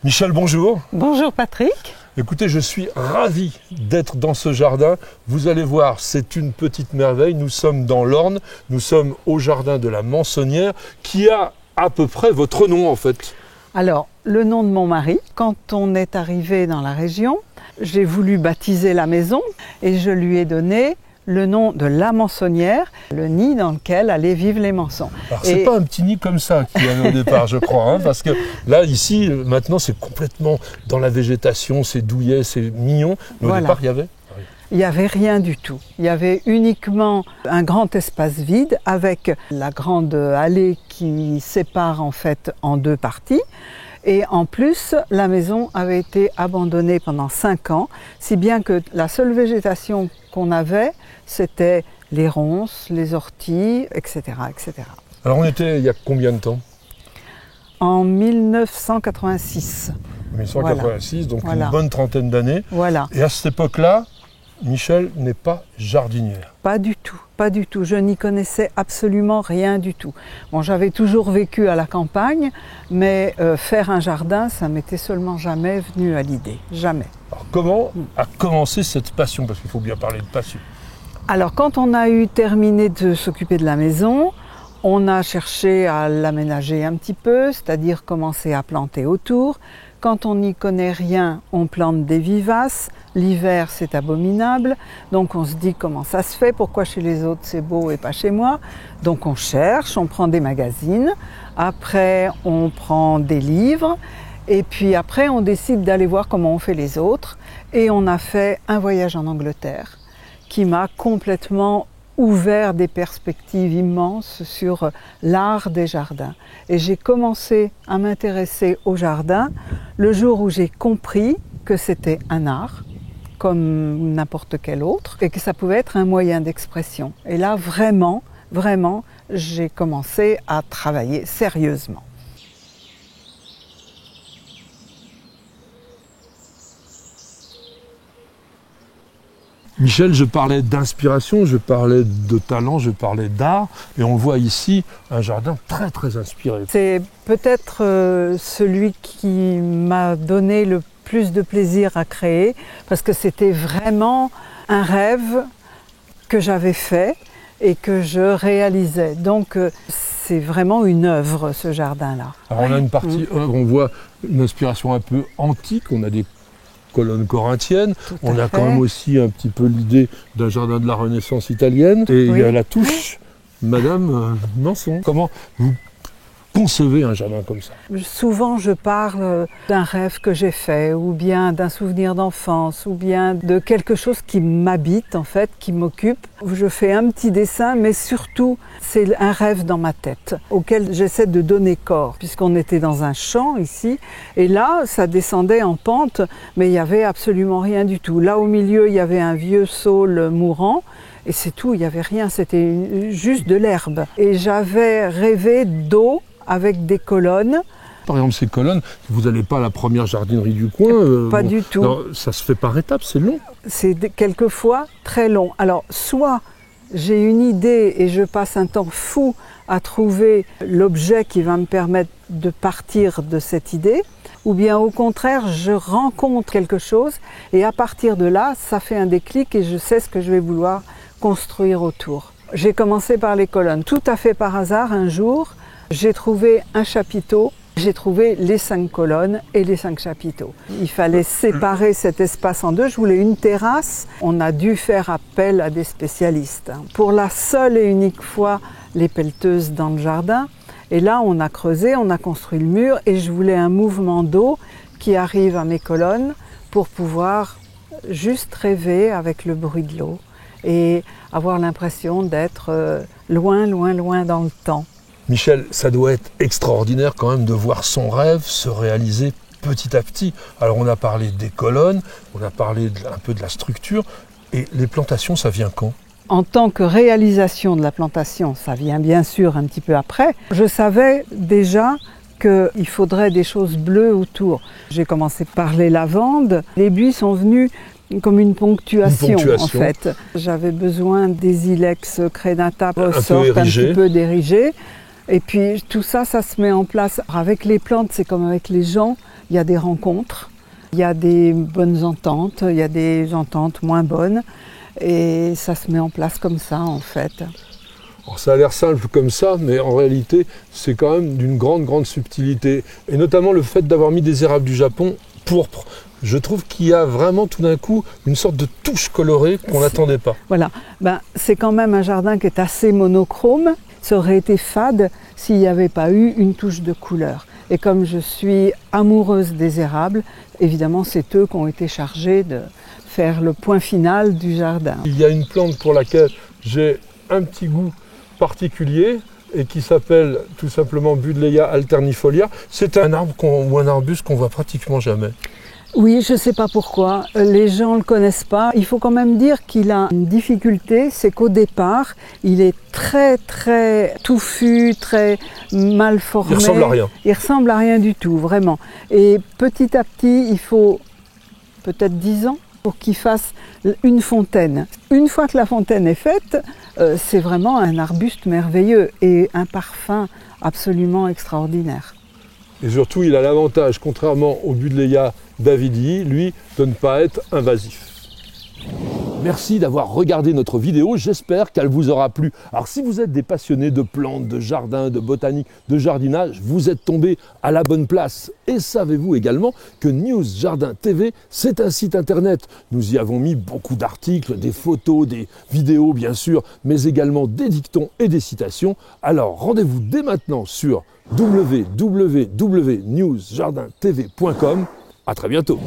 Michel, bonjour. Bonjour Patrick. Écoutez, je suis ravi d'être dans ce jardin. Vous allez voir, c'est une petite merveille. Nous sommes dans l'Orne, nous sommes au jardin de la Mansonnière, qui a à peu près votre nom en fait. Alors, le nom de mon mari, quand on est arrivé dans la région, j'ai voulu baptiser la maison et je lui ai donné le nom de la Mansonnière, le nid dans lequel allaient vivre les mansons. Alors c'est pas un petit nid comme ça qu'il y avait au départ, je crois, hein, parce que là, ici, maintenant, c'est complètement dans la végétation, c'est douillet, c'est mignon. Mais au départ, il y avait... Il n'y avait rien du tout. Il y avait uniquement un grand espace vide avec la grande allée qui sépare en fait en deux parties. Et en plus, la maison avait été abandonnée pendant 5 ans, si bien que la seule végétation qu'on avait, c'était les ronces, les orties, etc., etc. Alors on était il y a combien de temps? En 1986. 1986, donc voilà. Une bonne trentaine d'années. Voilà. Et à cette époque-là, Michel n'est pas jardinière. Pas du tout, pas du tout. Je n'y connaissais absolument rien du tout. Bon, j'avais toujours vécu à la campagne, mais faire un jardin, ça m'était seulement jamais venu à l'idée. Jamais. Alors comment a commencé cette passion? Parce qu'il faut bien parler de passion. Alors quand on a eu terminé de s'occuper de la maison, on a cherché à l'aménager un petit peu, c'est-à-dire commencer à planter autour. Quand on n'y connaît rien, on plante des vivaces. L'hiver, c'est abominable. Donc on se dit comment ça se fait, pourquoi chez les autres c'est beau et pas chez moi. Donc on cherche, on prend des magazines. Après, on prend des livres. Et puis après, on décide d'aller voir comment on fait les autres. Et on a fait un voyage en Angleterre qui m'a complètement ouvert des perspectives immenses sur l'art des jardins. Et j'ai commencé à m'intéresser au jardin le jour où j'ai compris que c'était un art, comme n'importe quel autre, et que ça pouvait être un moyen d'expression. Et là, vraiment, j'ai commencé à travailler sérieusement. Michel, je parlais d'inspiration, je parlais de talent, je parlais d'art, et on voit ici un jardin très très inspiré. C'est peut-être celui qui m'a donné le plus de plaisir à créer, parce que c'était vraiment un rêve que j'avais fait et que je réalisais. Donc c'est vraiment une œuvre, ce jardin-là. Alors on a une partie œuvre, on voit une inspiration un peu antique, on a des colonnes corinthiennes, on a quand même aussi un petit peu l'idée d'un jardin de la Renaissance italienne, et il y a la touche Madame Manson. Comment vous concevez un jardin comme ça? Souvent je parle d'un rêve que j'ai fait, ou bien d'un souvenir d'enfance, ou bien de quelque chose qui m'habite en fait, qui m'occupe. Je fais un petit dessin, mais surtout c'est un rêve dans ma tête, auquel j'essaie de donner corps, puisqu'on était dans un champ ici, et là ça descendait en pente, mais il n'y avait absolument rien du tout. Là au milieu il y avait un vieux saule mourant, et c'est tout, il n'y avait rien, c'était juste de l'herbe. Et j'avais rêvé d'eau avec des colonnes. Par exemple, ces colonnes, vous n'allez pas à la première jardinerie du coin. Pas du tout. Non, ça se fait par étapes, c'est long. C'est quelquefois très long. Alors, soit j'ai une idée et je passe un temps fou à trouver l'objet qui va me permettre de partir de cette idée, ou bien au contraire, je rencontre quelque chose et à partir de là, ça fait un déclic et je sais ce que je vais vouloir construire autour. J'ai commencé par les colonnes. Tout à fait par hasard, un jour, j'ai trouvé un chapiteau, j'ai trouvé les 5 colonnes et les 5 chapiteaux. Il fallait séparer cet espace en deux, je voulais une terrasse. On a dû faire appel à des spécialistes. Pour la seule et unique fois, les pelleteuses dans le jardin. Et là, on a creusé, on a construit le mur et je voulais un mouvement d'eau qui arrive à mes colonnes pour pouvoir juste rêver avec le bruit de l'eau et avoir l'impression d'être loin dans le temps. Michel, ça doit être extraordinaire quand même de voir son rêve se réaliser petit à petit. Alors on a parlé des colonnes, on a parlé un peu de la structure, et les plantations, ça vient quand? En tant que réalisation de la plantation, ça vient bien sûr un petit peu après. Je savais déjà qu'il faudrait des choses bleues autour. J'ai commencé par les lavandes. Les buis sont venus comme une ponctuation. En fait. J'avais besoin des ilex crenata ressortent un petit peu d'érigés. Et puis tout ça, ça se met en place. Avec les plantes, c'est comme avec les gens. il y a des rencontres, il y a des bonnes ententes, il y a des ententes moins bonnes, et ça se met en place comme ça en fait. Alors, ça a l'air simple comme ça, mais en réalité, c'est quand même d'une grande subtilité. Et notamment le fait d'avoir mis des érables du Japon pourpres. Je trouve qu'il y a vraiment tout d'un coup une sorte de touche colorée qu'on n'attendait pas. Voilà, c'est quand même un jardin qui est assez monochrome. Ça aurait été fade s'il n'y avait pas eu une touche de couleur. Et comme je suis amoureuse des érables, évidemment c'est eux qui ont été chargés de faire le point final du jardin. Il y a une plante pour laquelle j'ai un petit goût particulier et qui s'appelle tout simplement Buddleia alternifolia. C'est un arbre ou un arbuste qu'on voit pratiquement jamais. Oui, je ne sais pas pourquoi. Les gens ne le connaissent pas. Il faut quand même dire qu'il a une difficulté, c'est qu'au départ, il est très touffu, très mal formé. Il ressemble à rien. Il ressemble à rien du tout, vraiment. Et petit à petit, il faut peut-être 10 ans pour qu'il fasse une fontaine. Une fois que la fontaine est faite, c'est vraiment un arbuste merveilleux et un parfum absolument extraordinaire. Et surtout, il a l'avantage, contrairement au Buddleia davidii, lui, de ne pas être invasif. Merci d'avoir regardé notre vidéo, j'espère qu'elle vous aura plu. Alors si vous êtes des passionnés de plantes, de jardin, de botanique, de jardinage, vous êtes tombés à la bonne place. Et savez-vous également que News Jardin TV, c'est un site internet. Nous y avons mis beaucoup d'articles, des photos, des vidéos bien sûr, mais également des dictons et des citations. Alors rendez-vous dès maintenant sur www.newsjardintv.com. À très bientôt.